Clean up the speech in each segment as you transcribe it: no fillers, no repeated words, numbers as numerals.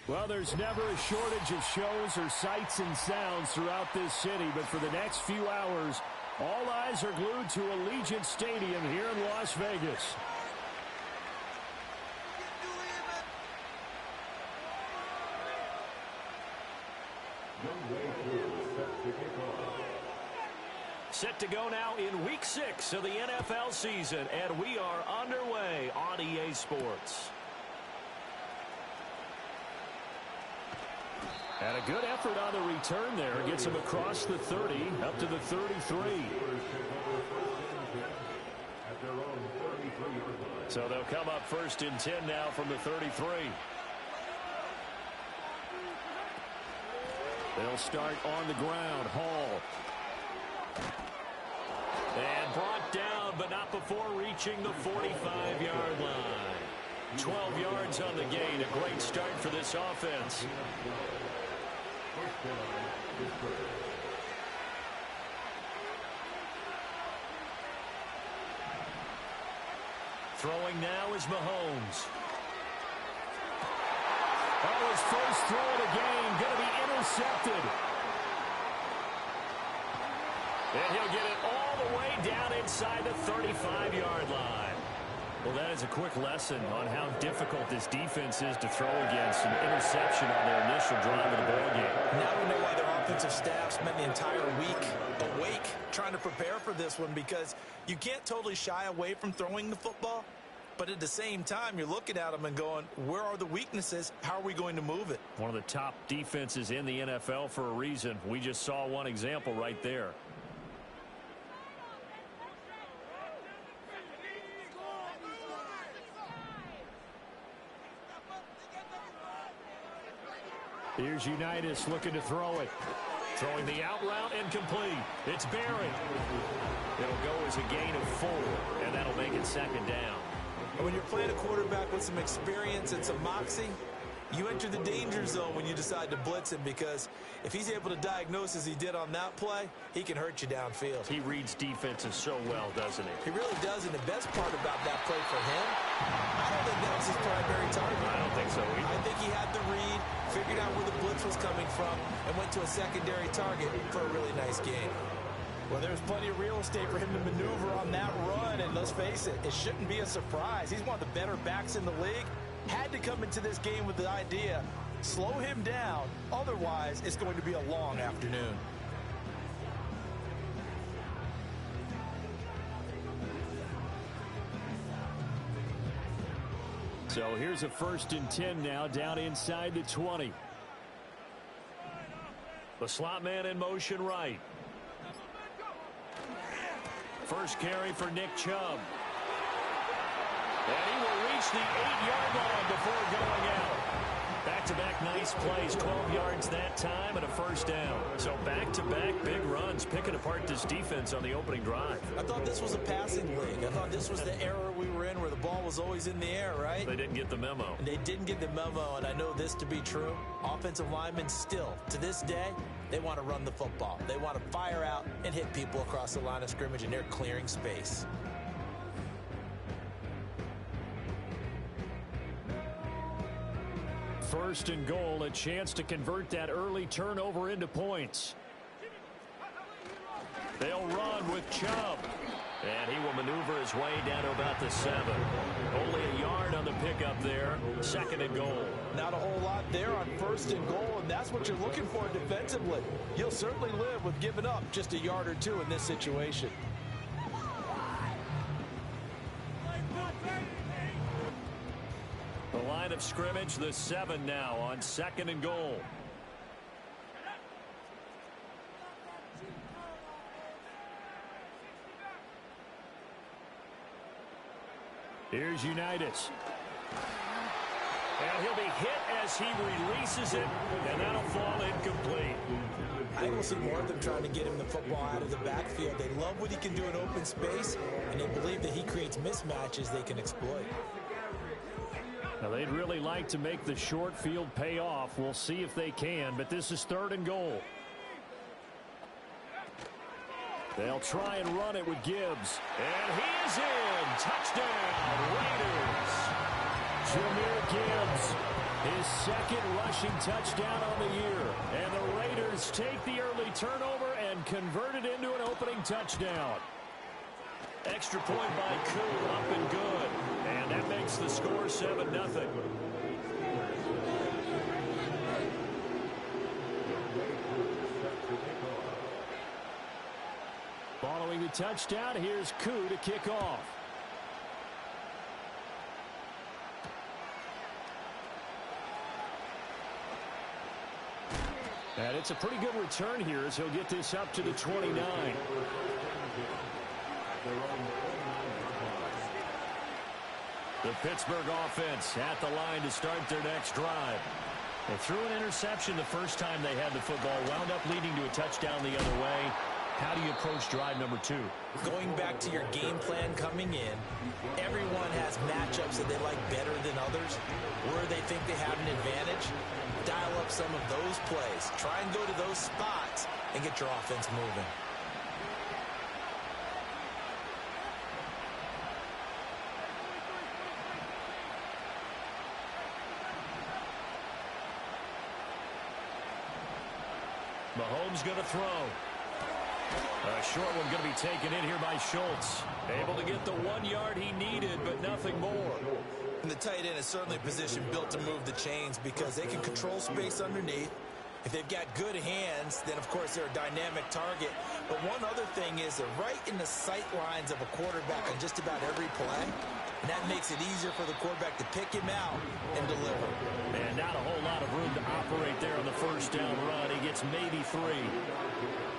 Well, there's never a shortage of shows or sights and sounds throughout this city, but for the next few hours, all eyes are glued to Allegiant Stadium here in Las Vegas. Set to go now in Week 6 of the NFL season, and we are underway on EA Sports. And a good effort on the return there. Gets him across the 30, up to the 33. So they'll come up first and 10 now from the 33. They'll start on the ground. Hall. And brought down, but not before reaching the 45-yard line. 12 yards on the gain. A great start for this offense. Throwing now is Mahomes. Oh, his first throw of the game going to be intercepted. And he'll get it all the way down inside the 35-yard line. Well, that is a quick lesson on how difficult this defense is to throw against. An interception on their initial drive of the ballgame. Now we know why their offensive staff spent the entire week awake trying to prepare for this one, because you can't totally shy away from throwing the football, but at the same time, you're looking at them and going, where are the weaknesses? How are we going to move it? One of the top defenses in the NFL for a reason. We just saw one example right there. Here's Unitas looking to throw it. Throwing the out route and complete. It's Barrett. It'll go as a gain of 4, and that'll make it second down. When you're playing a quarterback with some experience and some moxie, you enter the danger zone when you decide to blitz him, because if he's able to diagnose as he did on that play, he can hurt you downfield. He reads defenses so well, doesn't he? He really does, and the best part about that play for him, I don't think that was his primary target. I don't think so either. I think he had the read, figured out where the blitz was coming from, and went to a secondary target for a really nice game. Well, there's plenty of real estate for him to maneuver on that run, and let's face it, it shouldn't be a surprise. He's one of the better backs in the league. Had to come into this game with the idea, slow him down, otherwise it's going to be a long afternoon. So here's a 1st and 10 now, down inside the 20. The slot man in motion right. First carry for Nick Chubb. And he will reach the 8-yard line before going out. Back-to-back nice plays, 12 yards that time and a first down. So back-to-back big runs, picking apart this defense on the opening drive. I thought this was a passing league. I thought this was the era we were in where the ball was always in the air, right? They didn't get the memo. And they didn't get the memo, and I know this to be true. Offensive linemen still, to this day, they want to run the football. They want to fire out and hit people across the line of scrimmage, and they're clearing space. First and goal, a chance to convert that early turnover into points. They'll run with Chubb. And he will maneuver his way down to about the 7. Only a yard on the pickup there. 2nd and goal. Not a whole lot there on 1st and goal, and that's what you're looking for defensively. You'll certainly live with giving up just a yard or 2 in this situation. The line of scrimmage, the 7 now on 2nd and goal. Here's Unitas. And he'll be hit as he releases it, and that'll fall incomplete. I think we'll see more of them trying to get him the football out of the backfield. They love what he can do in open space, and they believe that he creates mismatches they can exploit. Now, they'd really like to make the short field pay off. We'll see if they can, but this is 3rd and goal. They'll try and run it with Gibbs. And he is in. Touchdown, Raiders. Jahmyr Gibbs His second rushing touchdown on the year. And the Raiders take the early turnover and convert it into an opening touchdown. Extra point by Koo, up and good. And that makes the score 7-0. Following the touchdown, here's Koo to kick off. And it's a pretty good return here as he'll get this up to the 29. The Pittsburgh offense at the line to start their next drive. They threw an interception the first time they had the football, wound up leading to a touchdown the other way. How do you approach drive number 2? Going back to your game plan coming in, everyone has matchups that they like better than others, where they think they have an advantage. Dial up some of those plays. Try and go to those spots and get your offense moving. Mahomes going to throw. A short one going to be taken in here by Schultz. Able to get the 1 yard he needed, but nothing more. And the tight end is certainly a position built to move the chains because they can control space underneath. If they've got good hands, then, of course, they're a dynamic target. But one other thing is they're right in the sight lines of a quarterback on just about every play. And that makes it easier for the quarterback to pick him out and deliver. And not a whole lot of room to operate there on the first down run. He gets maybe 3.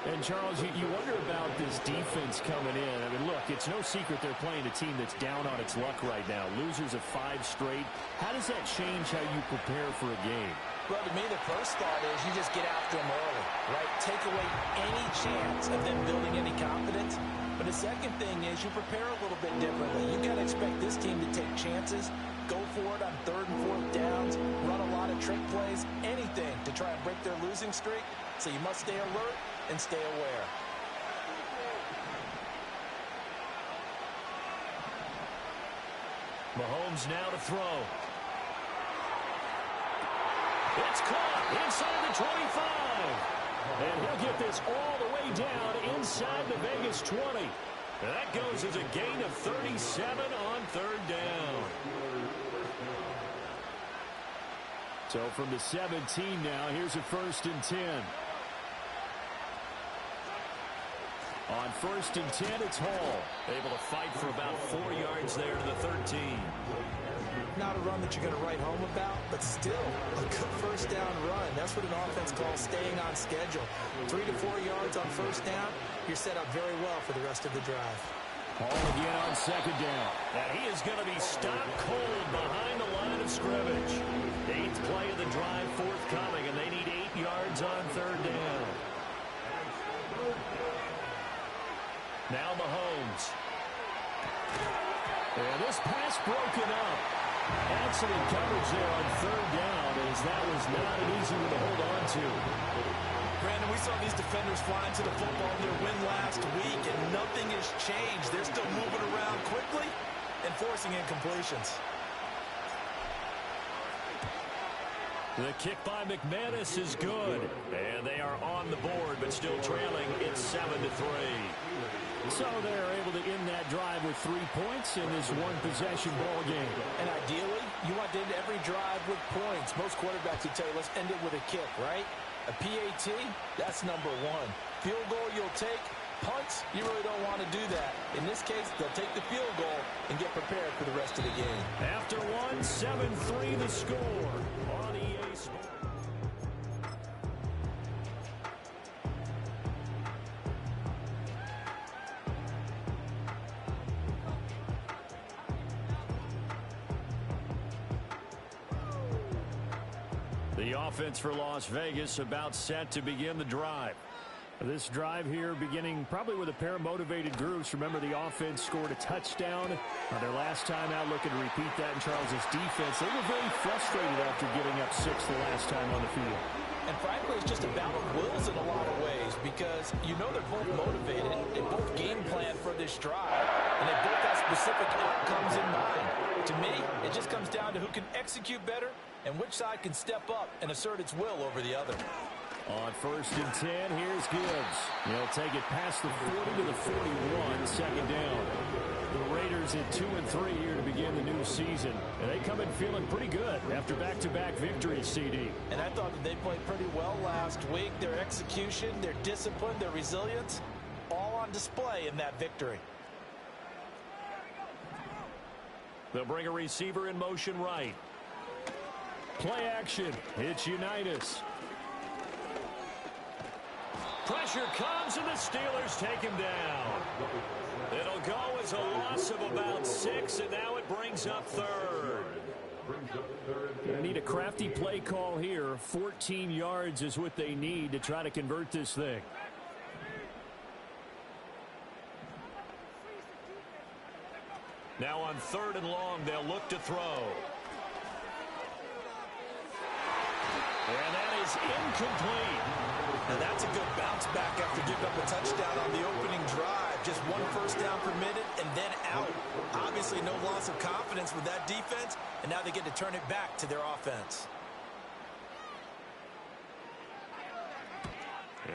And, Charles, you wonder about this defense coming in. I mean, look, it's no secret they're playing a team that's down on its luck right now. Losers of 5 straight. How does that change how you prepare for a game? Well, to me, the first thought is you just get after them early, right? Take away any chance of them building any confidence. But the second thing is you prepare a little bit differently. You got to expect this team to take chances, go for it on 3rd and 4th downs, run a lot of trick plays, anything to try and break their losing streak. So you must stay alert and stay aware. Mahomes now to throw. It's caught inside the 25. And he'll get this all the way down inside the Vegas 20. That goes as a gain of 37 on 3rd down. So from the 17 now, here's a 1st and 10. On 1st and 10, it's Hall. Able to fight for about 4 yards there to the 13. Not a run that you're going to write home about, but still a good first down run. That's what an offense calls staying on schedule. 3 to 4 yards on first down, you're set up very well for the rest of the drive. Hall again on 2nd down. And he is going to be stopped cold behind the line of scrimmage. 8th play of the drive forthcoming, and they need 8 yards on 3rd down. Now Mahomes. And this pass broken up. Excellent coverage there on 3rd down, as that was not an easy one to hold on to. Brandon, we saw these defenders flying to the football in their win last week, and nothing has changed. They're still moving around quickly and forcing incompletions. The kick by McManus is good. And they are on the board, but still trailing. It's 7-3. So they're able to end that drive with 3 points in this one-possession ball game. And ideally, you want to end every drive with points. Most quarterbacks would tell you, let's end it with a kick, right? A PAT, that's number 1. Field goal you'll take. Punts, you really don't want to do that. In this case, they'll take the field goal and get prepared for the rest of the game. After 7-3 the score on EA Sports. The offense for Las Vegas about set to begin the drive. This drive here beginning probably with a pair of motivated groups. Remember, the offense scored a touchdown their last time out, looking to repeat that in Charles's defense. They were very frustrated after giving up 6 the last time on the field. And frankly, it's just a battle of wills in a lot of ways because you know they're both motivated. They both game plan for this drive, and they both have specific outcomes in mind. To me, it just comes down to who can execute better and which side can step up and assert its will over the other. On 1st and 10, here's Gibbs. He'll take it past the 40 to the 41, second down. The Raiders at 2-3 here to begin the new season. And they come in feeling pretty good after back-to-back victories, CD. And I thought that they played pretty well last week. Their execution, their discipline, their resilience, all on display in that victory. They'll bring a receiver in motion right. Play action. It's Unitas. Pressure comes, and the Steelers take him down. It'll go as a loss of about 6, and now it brings up 3rd. They need a crafty play call here. 14 yards is what they need to try to convert this thing. Now on 3rd and long, they'll look to throw. And that is incomplete. Now that's a good bounce back after giving up a touchdown on the opening drive. Just 1 first down permitted and then out. Obviously no loss of confidence with that defense, and now they get to turn it back to their offense.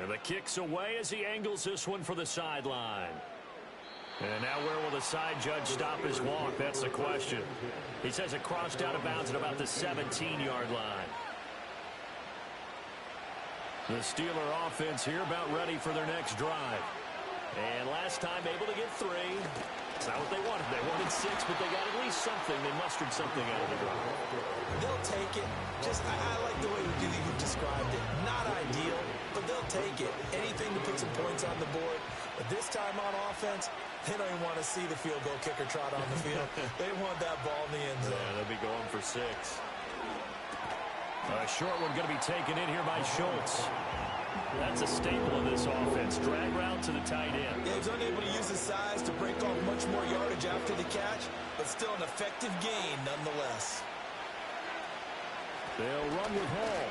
And the kick's away as he angles this one for the sideline. And now where will the side judge stop his walk? That's the question. He says it crossed out of bounds at about the 17-yard line. The Steeler offense here about ready for their next drive. And last time able to get 3. It's not what they wanted. They wanted 6, but they got at least something. They mustered something out of the drive. They'll take it. I like the way you described it. Not ideal, but they'll take it. Anything to put some points on the board. But this time on offense, they don't even want to see the field goal kicker trot on the field. They want that ball in the end zone. Yeah, they'll be going for 6. A short one going to be taken in here by Schultz. That's a staple of this offense. Drag route to the tight end. Yeah, he's unable to use his size to break off much more yardage after the catch, but still an effective gain nonetheless. They'll run with Hall.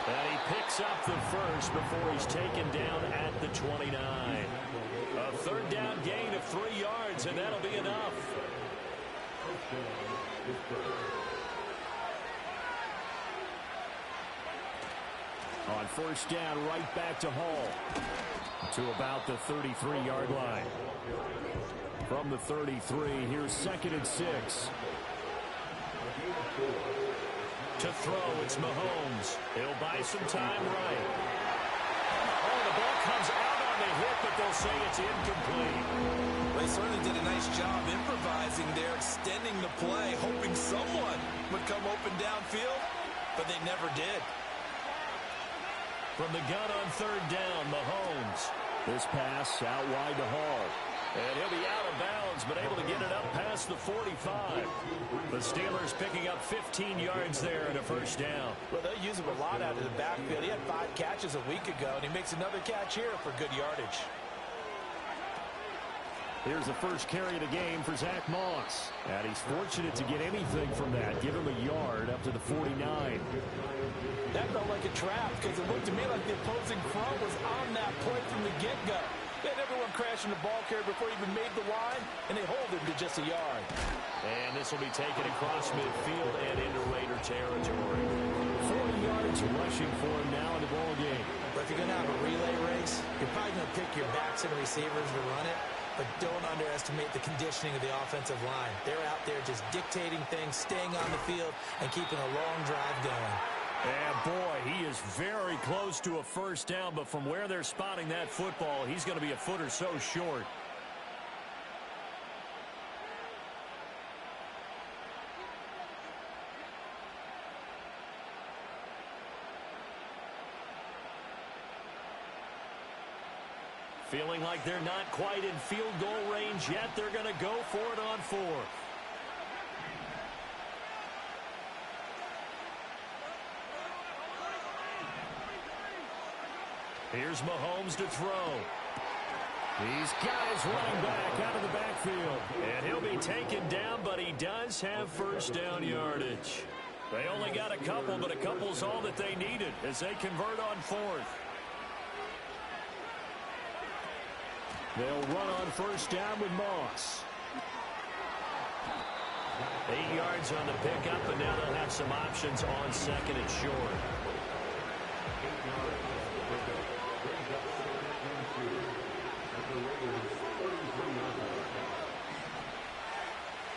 And he picks up the first before he's taken down at the 29. A 3rd down gain of 3 yards, and that'll be enough. On 1st down, right back to Hall. To about the 33-yard line. From the 33, here's 2nd and 6. To throw, it's Mahomes. He'll buy some time right. Oh, the ball comes out on the hit, but they'll say it's incomplete. They certainly did a nice job improvising there, extending the play, hoping someone would come open downfield, but they never did. From the gun on 3rd down, Mahomes. This pass out wide to Hall. And he'll be out of bounds, but able to get it up past the 45. The Steelers picking up 15 yards there and a 1st down. Well, they'll use him a lot out of the backfield. He had 5 catches a week ago, and he makes another catch here for good yardage. Here's the first carry of the game for Zach Moss. And he's fortunate to get anything from that. Give him a yard up to the 49. That felt like a trap because it looked to me like the opposing front was on that play from the get-go. They had everyone crashing the ball carrier before he even made the line, and they hold him to just a yard. And this will be taken across midfield and into Raider territory. 40 yards rushing for him now in the ball game. But if you're going to have a relay race, you're probably going to pick your backs and receivers to run it, but don't underestimate the conditioning of the offensive line. They're out there just dictating things, staying on the field, and keeping a long drive going. And boy, he is very close to a 1st down, but from where they're spotting that football, he's going to be a foot or so short. Feeling like they're not quite in field goal range yet, they're going to go for it on 4th. Here's Mahomes to throw. He's got his running back out of the backfield. And he'll be taken down, but he does have 1st down yardage. They only got a couple, but a couple's all that they needed as they convert on 4th. They'll run on 1st down with Moss. 8 yards on the pickup, and now they'll have some options on second and short.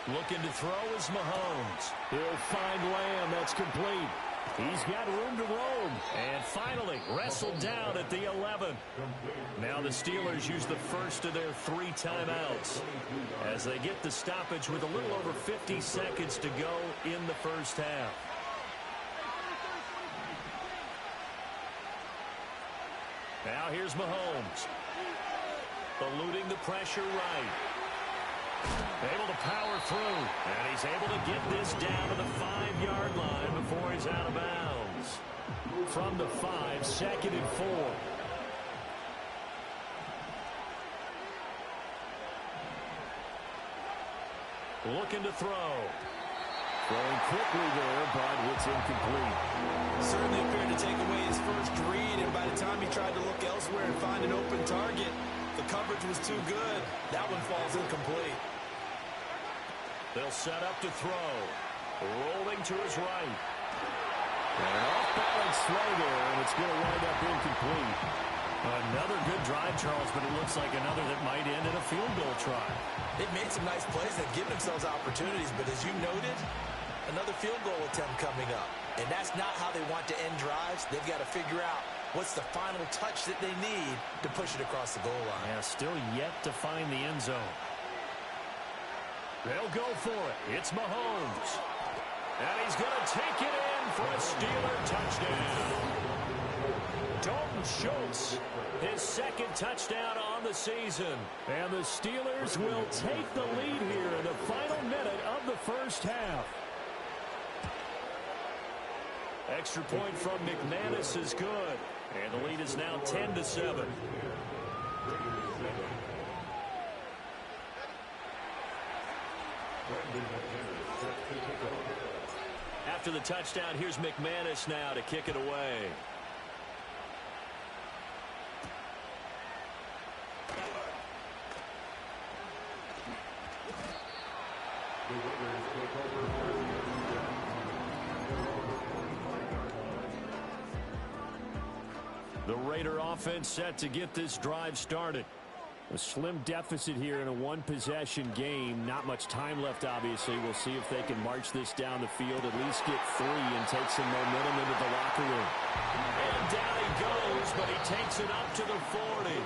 Looking to throw is Mahomes. He'll find Lamb. That's complete. He's got room to roam. And finally, wrestled down at the 11. Now the Steelers use the first of their 3 timeouts as they get the stoppage with a little over 50 seconds to go in the first half. Now here's Mahomes. Eluding the pressure right. Able to power through, and he's able to get this down to the 5-yard line before he's out of bounds. From the 5, 2nd and 4. Looking to throw. Throwing quickly there, but it's incomplete. Certainly appeared to take away his first read, and by the time he tried to look elsewhere and find an open target, the coverage was too good. That one falls incomplete. They'll set up to throw. Rolling to his right. And an off-balance throw there, and it's going to wind up incomplete. Another good drive, Charles, but it looks like another that might end in a field goal try. They've made some nice plays that give themselves opportunities, but as you noted, another field goal attempt coming up. And that's not how they want to end drives. They've got to figure out what's the final touch that they need to push it across the goal line. Yeah, still yet to find the end zone. They'll go for it. It's Mahomes. And he's going to take it in for a Steeler touchdown. Dalton Schultz, his 2nd touchdown on the season. And the Steelers will take the lead here in the final minute of the first half. Extra point from McManus is good. And the lead is now 10-7. After the touchdown, here's McManus now to kick it away. The Raider offense set to get this drive started. A slim deficit here in a one-possession game. Not much time left, obviously. We'll see if they can march this down the field, at least get 3 and take some momentum into the locker room. And down he goes, but he takes it up to the 40.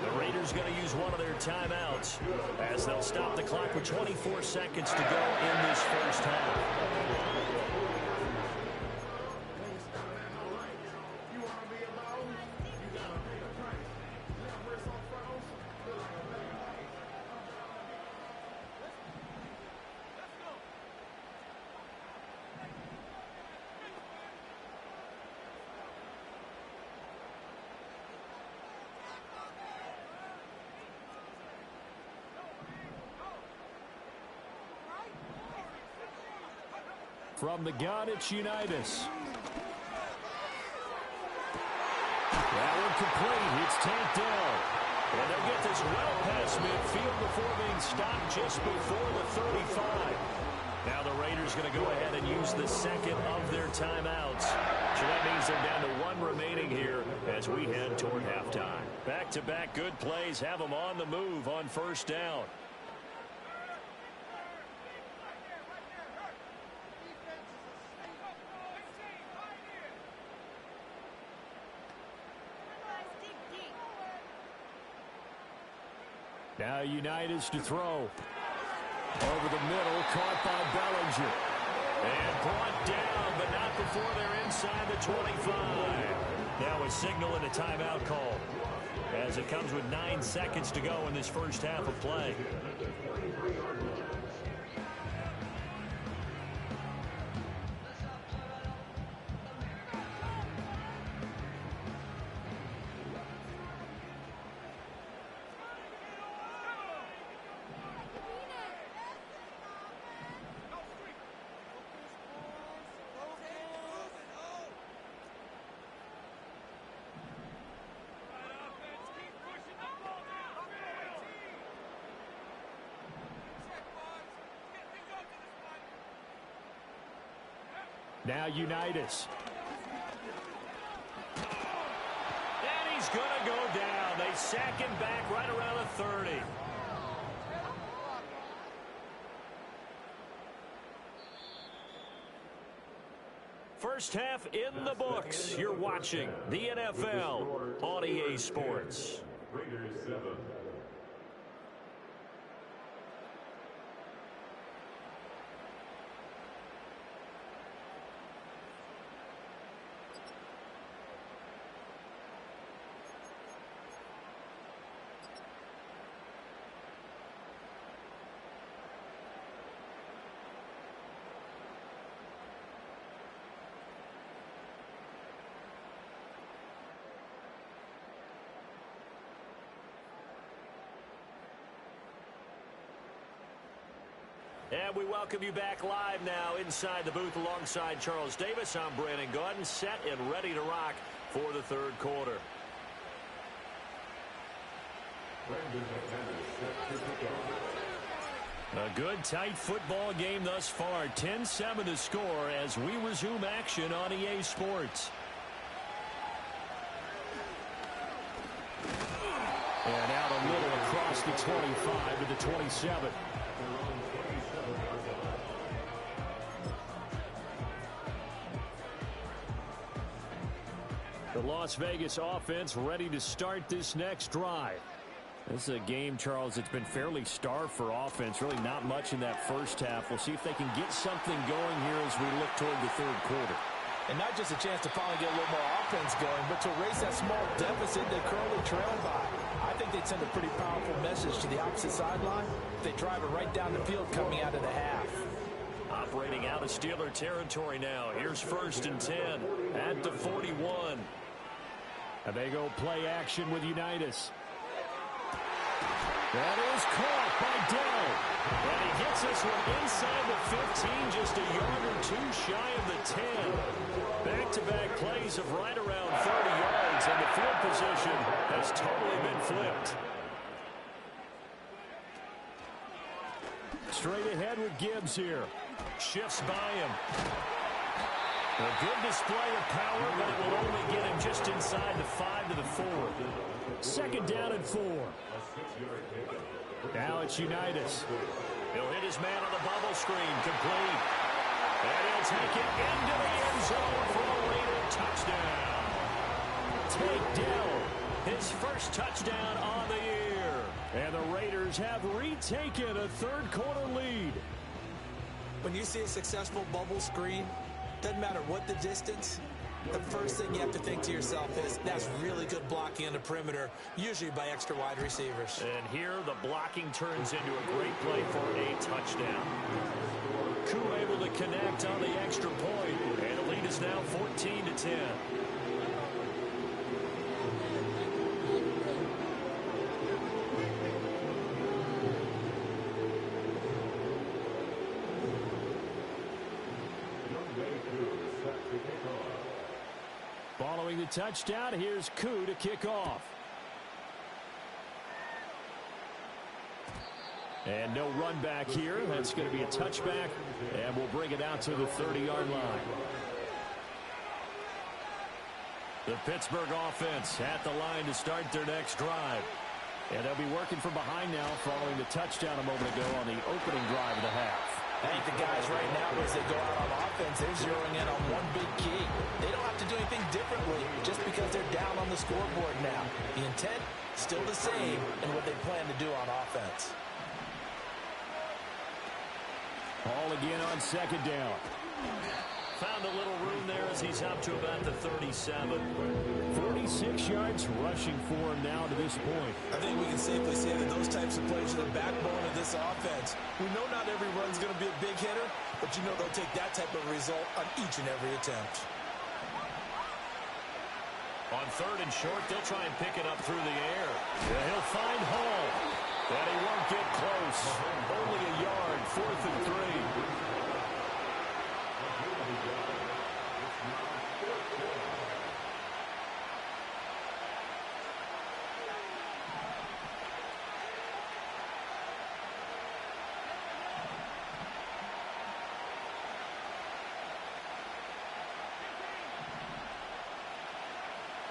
The Raiders going to use one of their timeouts as they'll stop the clock with 24 seconds to go in this first half. From the gun, it's Unitas. That one complete. It's tanked down. And they'll get this well past midfield before being stopped just before the 35. Now the Raiders going to go ahead and use the 2nd of their timeouts. So that means they're down to 1 remaining here as we head toward halftime. Back-to-back good plays have them on the move on first down. Now Unitas to throw. Over the middle, caught by Bellinger. And brought down, but not before they're inside the 25. Now a signal and a timeout call as it comes with 9 seconds to go in this first half of play. Now Unitas. And he's going to go down. They sack him back right around the 30. First half in the books. You're watching the NFL on EA Sports. Raiders 7. And we welcome you back live now inside the booth alongside Charles Davis. I'm Brandon Gaudin, set and ready to rock for the third quarter. A good, tight football game thus far. 10-7 to score as we resume action on EA Sports. And out a little across the 25 to the 27. The Las Vegas offense ready to start this next drive. This is a game, Charles, it's been fairly starved for offense. Really not much in that first half. We'll see if they can get something going here as we look toward the third quarter. And not just a chance to finally get a little more offense going, but to erase that small deficit they currently trail by. I think they'd send a pretty powerful message to the opposite sideline if they drive it right down the field coming out of the half. Operating out of Steeler territory now. Here's 1st and 10 at the 41. And they go play action with Unitas. That is caught by Dell. And he gets this one inside the 15, just a yard or two shy of the 10. Back-to-back plays of right around 30 yards, and the field position has totally been flipped. Straight ahead with Gibbs here. Shifts by him. A good display of power, but it will only get him just inside the 5 to the 4. 2nd down and 4. Now it's Unitas. He'll hit his man on the bubble screen, complete. And he'll take it into the end zone for a Raider touchdown. Take Dell, his first touchdown on the year. And the Raiders have retaken a third quarter lead. When you see a successful bubble screen, doesn't matter what the distance, the first thing you have to think to yourself is, that's really good blocking on the perimeter, usually by extra wide receivers. And here the blocking turns into a great play for a touchdown. Koo able to connect on the extra point, and the lead is now 14-10. Following the touchdown, here's Koo to kick off. And no run back here. That's going to be a touchback, and we'll bring it out to the 30-yard line. The Pittsburgh offense at the line to start their next drive. And they'll be working from behind now following the touchdown a moment ago on the opening drive of the half. I think the guys right now, as they go out on offense, they're zeroing in on one big key. They don't have to do anything differently just because they're down on the scoreboard now. The intent, still the same in what they plan to do on offense. Ball again on 2nd down. Found a little room there as he's up to about the 37. 46 yards rushing for him now to this point. I think we can safely say that those types of plays are the backbone of this offense. We know not every run's going to be a big hitter, but you know they'll take that type of result on each and every attempt. On 3rd and short, they'll try and pick it up through the air. Yeah, he'll find Hall. And he won't get close. Only a yard, 4th and 3.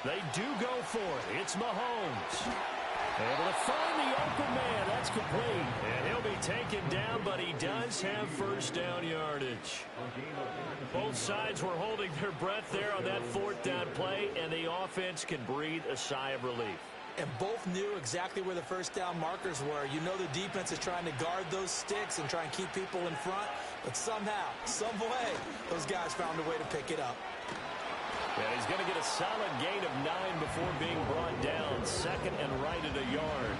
They do go for it. It's Mahomes. Able to find the open man. That's complete. And he'll be taken down, but he does have first down yardage. Both sides were holding their breath there on that fourth down play, and the offense can breathe a sigh of relief. And both knew exactly where the first down markers were. You know the defense is trying to guard those sticks and try and keep people in front. But somehow, some way, those guys found a way to pick it up. And he's going to get a solid gain of 9 before being brought down. Second and right at a yard.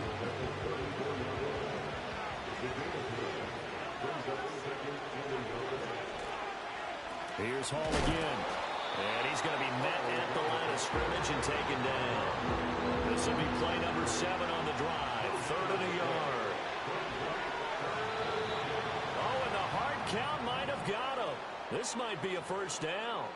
Here's Hall again. And he's going to be met at the line of scrimmage and taken down. This will be play number 7 on the drive. Third and a yard. Oh, and the hard count might have got him. This might be a first down.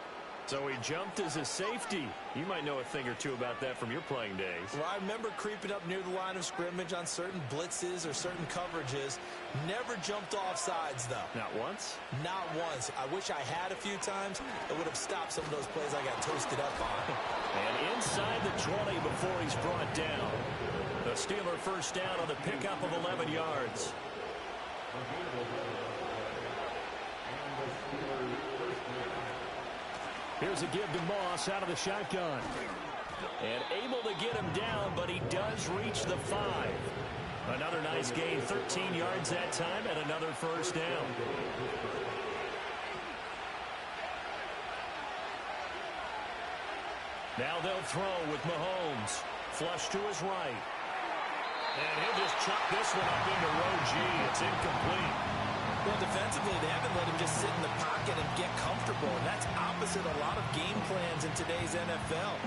So he jumped as a safety. You might know a thing or two about that from your playing days. Well, I remember creeping up near the line of scrimmage on certain blitzes or certain coverages. Never jumped off sides, though. Not once? Not once. I wish I had a few times. It would have stopped some of those plays I got toasted up on. And inside the 20 before he's brought down. The Steeler first down on the pickup of 11 yards. Here's a give to Moss out of the shotgun. And able to get him down, but he does reach the 5. Another nice gain, 13 yards that time, and another first down. Now they'll throw with Mahomes. Flush to his right. And he'll just chuck this one up into Leauge. It's incomplete. Well, defensively, they haven't let him just sit in the pocket and get comfortable, and that's opposite a lot of game plans in today's NFL.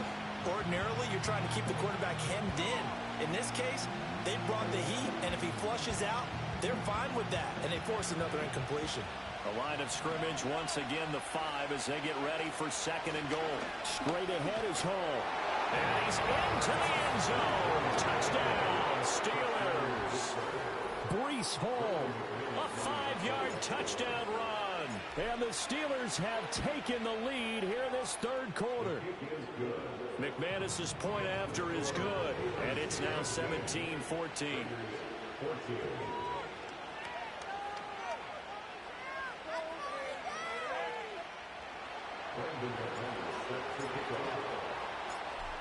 Ordinarily, you're trying to keep the quarterback hemmed in. In this case, they brought the heat, and if he flushes out, they're fine with that, and they force another incompletion. A line of scrimmage, once again the 5 as they get ready for second and goal. Straight ahead is Hall. And he's into the end zone. Touchdown, Steelers. Breece Hall. A 5-yard touchdown run. And the Steelers have taken the lead here in this third quarter. McManus's point after is good. And it's now 17-14.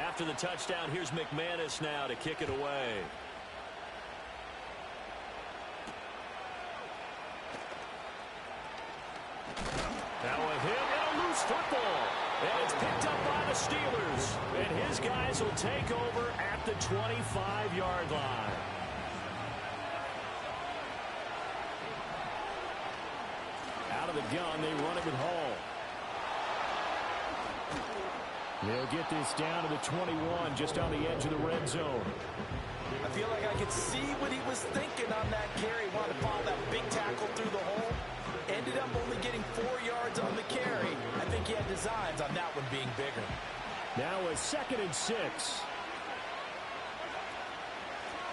After the touchdown, here's McManus now to kick it away. Now with him, and a loose football. And it's picked up by the Steelers. And his guys will take over at the 25-yard line. Out of the gun, they run it with Hall. They'll get this down to the 21, just on the edge of the red zone. I feel like I could see what he was thinking on that carry. Wanted to follow that big tackle through the hole. Ended up only getting 4 yards on the carry. I think he had designs on that one being bigger. Now a 2nd and 6.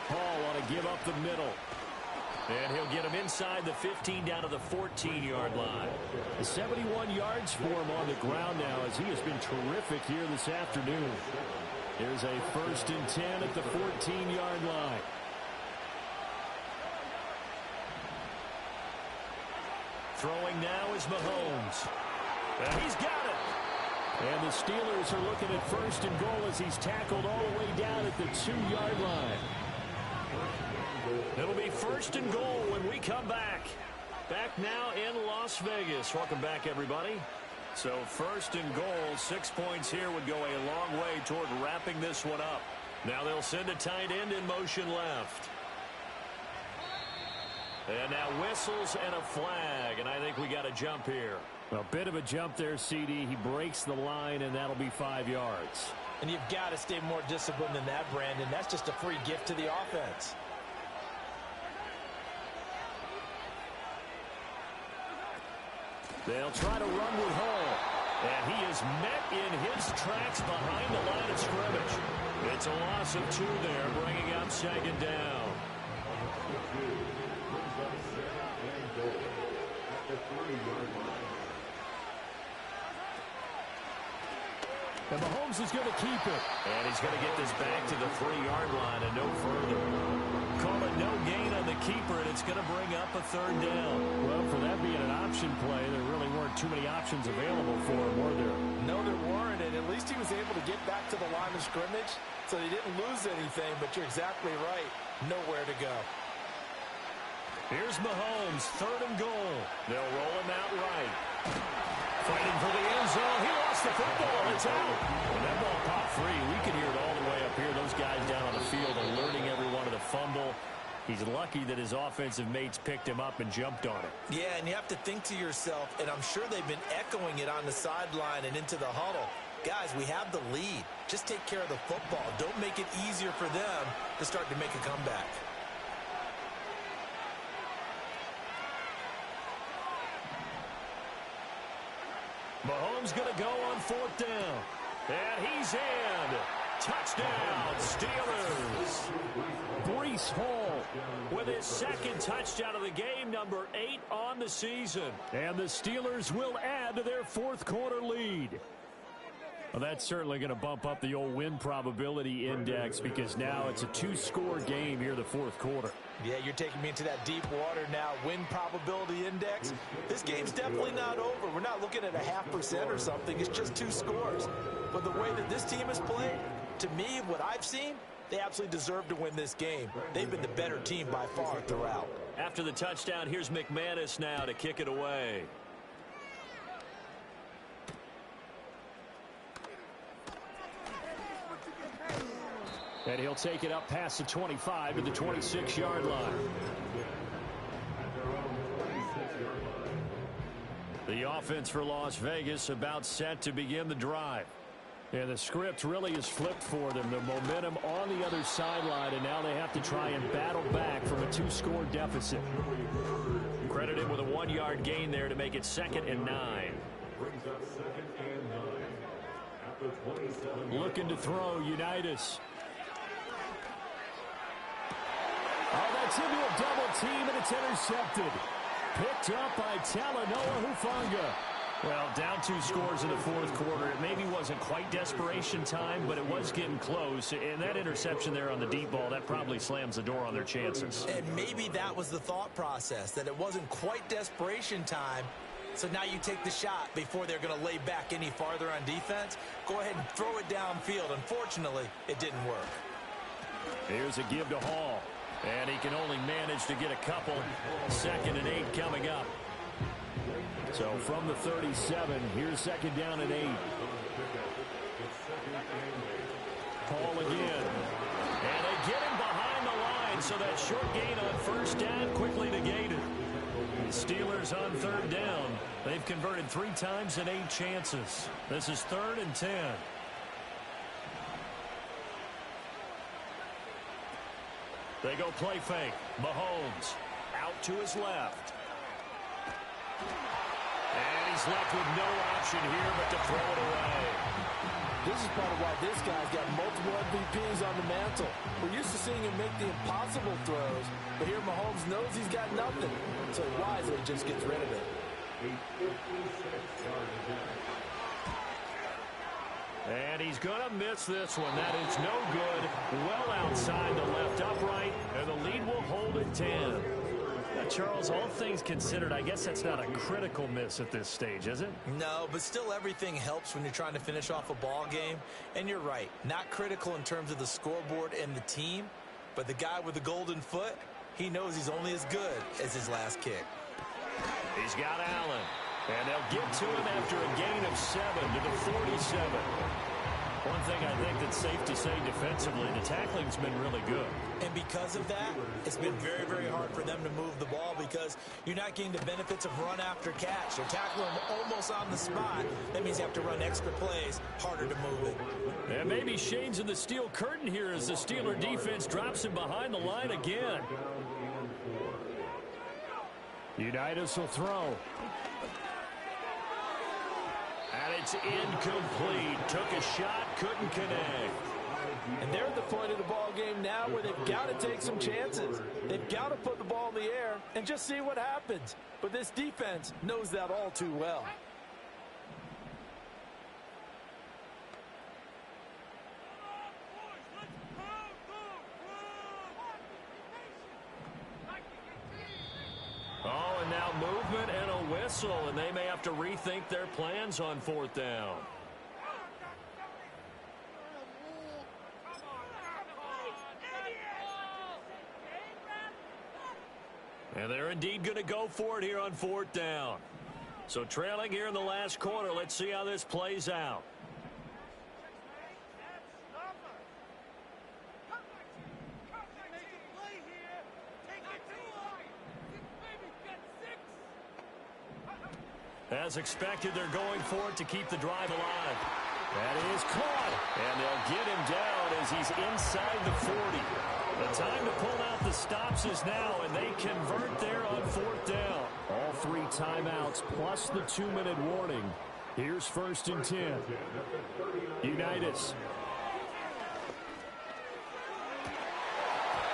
Hall want to give up the middle. And he'll get him inside the 15 down to the 14-yard line. 71 yards for him on the ground now as he has been terrific here this afternoon. Here's a 1st and 10 at the 14-yard line. Throwing now is Mahomes. And he's got it. And the Steelers are looking at 1st and goal as he's tackled all the way down at the 2-yard line. It'll be 1st and goal when we come back. Back now in Las Vegas. Welcome back, everybody. So 1st and goal, 6 points here would go a long way toward wrapping this one up. Now they'll send a tight end in motion left. And now whistles and a flag, and I think we got a jump here. A bit of a jump there, CD. He breaks the line, and that'll be 5 yards. And you've got to stay more disciplined than that, Brandon. That's just a free gift to the offense. They'll try to run with Hall. And he is met in his tracks behind the line of scrimmage. It's a loss of 2 there, bringing up 2nd down. And Mahomes is going to keep it. And he's going to get this back to the 3-yard line and no further. Call it no gain on the keeper, and it's going to bring up a 3rd down. Well, for that being an option play, there really weren't too many options available for him, were there? No, there weren't, and at least he was able to get back to the line of scrimmage, so he didn't lose anything, but you're exactly right. Nowhere to go. Here's Mahomes, 3rd and goal. They'll roll him out right. Fighting for the end zone. He lost the football. It's out. When that ball popped free, we could hear it all the way up here. Those guys down on the field alerting everyone to the fumble. He's lucky that his offensive mates picked him up and jumped on it. Yeah, and you have to think to yourself, and I'm sure they've been echoing it on the sideline and into the huddle. Guys, we have the lead. Just take care of the football. Don't make it easier for them to start to make a comeback. Mahomes going to go on 4th down. And he's in. Touchdown, Steelers. Breece Hall with his 2nd touchdown of the game, number 8 on the season. And the Steelers will add to their 4th quarter lead. Well, that's certainly going to bump up the old win probability index because now it's a 2-score game here the 4th quarter. Yeah, you're taking me into that deep water now. Win probability index. This game's definitely not over. We're not looking at a 0.5% or something. It's just 2 scores. But the way that this team has played, to me, what I've seen, they absolutely deserve to win this game. They've been the better team by far throughout. After the touchdown, here's McManus now to kick it away. And he'll take it up past the 25 to the 26-yard line. The offense for Las Vegas about set to begin the drive. And the script really is flipped for them. The momentum on the other sideline, and now they have to try and battle back from a 2-score deficit. Credit him with a 1-yard gain there to make it 2nd and 9. Looking to throw, Unitas. Oh, that's into a double team, and it's intercepted. Picked up by Talanoa Hufanga. Well, down 2 scores in the 4th quarter. It maybe wasn't quite desperation time, but it was getting close. And that interception there on the deep ball, that probably slams the door on their chances. And maybe that was the thought process, that it wasn't quite desperation time. So now you take the shot before they're going to lay back any farther on defense. Go ahead and throw it downfield. Unfortunately, it didn't work. Here's a give to Hall. And he can only manage to get a couple. 2nd and 8 coming up. So from the 37, here's 2nd down and 8. Hall again. And they get him behind the line, so that short gain on 1st down quickly negated. The Steelers on 3rd down. They've converted 3 times in 8 chances. This is 3rd and 10. They go play fake. Mahomes out to his left. And he's left with no option here but to throw it away. This is part of why this guy's got multiple MVPs on the mantle. We're used to seeing him make the impossible throws, but here Mahomes knows he's got nothing, so he wisely just gets rid of it. And he's going to miss this one. That is no good. Well outside the left upright, and the lead will hold at 10. Now, Charles, all things considered, I guess that's not a critical miss at this stage, is it? No, but still everything helps when you're trying to finish off a ball game. And you're right, not critical in terms of the scoreboard and the team, but the guy with the golden foot, he knows he's only as good as his last kick. He's got Allen. And they'll get to him after a gain of 7 to the 47. One thing I think that's safe to say defensively, the tackling's been really good. And because of that, it's been very, very hard for them to move the ball because you're not getting the benefits of run after catch. They're tackling them almost on the spot. That means you have to run extra plays, harder to move it. And maybe shades of the steel curtain here as the Steeler defense drops him behind the line again. Unitas will throw. And it's incomplete. Took a shot, couldn't connect. And they're at the point of the ball game now where they've got to take some chances. They've got to put the ball in the air and just see what happens. But this defense knows that all too well. Timeout movement and a whistle, and they may have to rethink their plans on 4th down. And they're indeed going to go for it here on 4th down. So trailing here in the last quarter, let's see how this plays out. As expected, they're going for it to keep the drive alive. That is caught. And they'll get him down as he's inside the 40. The time to pull out the stops is now, and they convert there on 4th down. All 3 timeouts plus the 2-minute warning. Here's 1st and 10. Unitas.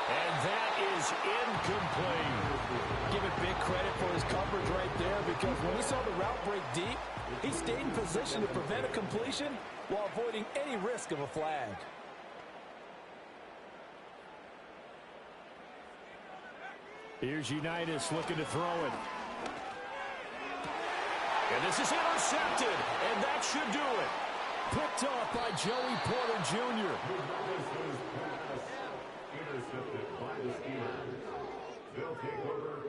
And that is incomplete. Give it big credit for his coverage right there, because when he saw the route break deep, he stayed in position to prevent a completion while avoiding any risk of a flag. Here's Unitas looking to throw it. And this is intercepted, and that should do it. Picked off by Joey Porter Jr. Intercepted by the Steelers. They'll take over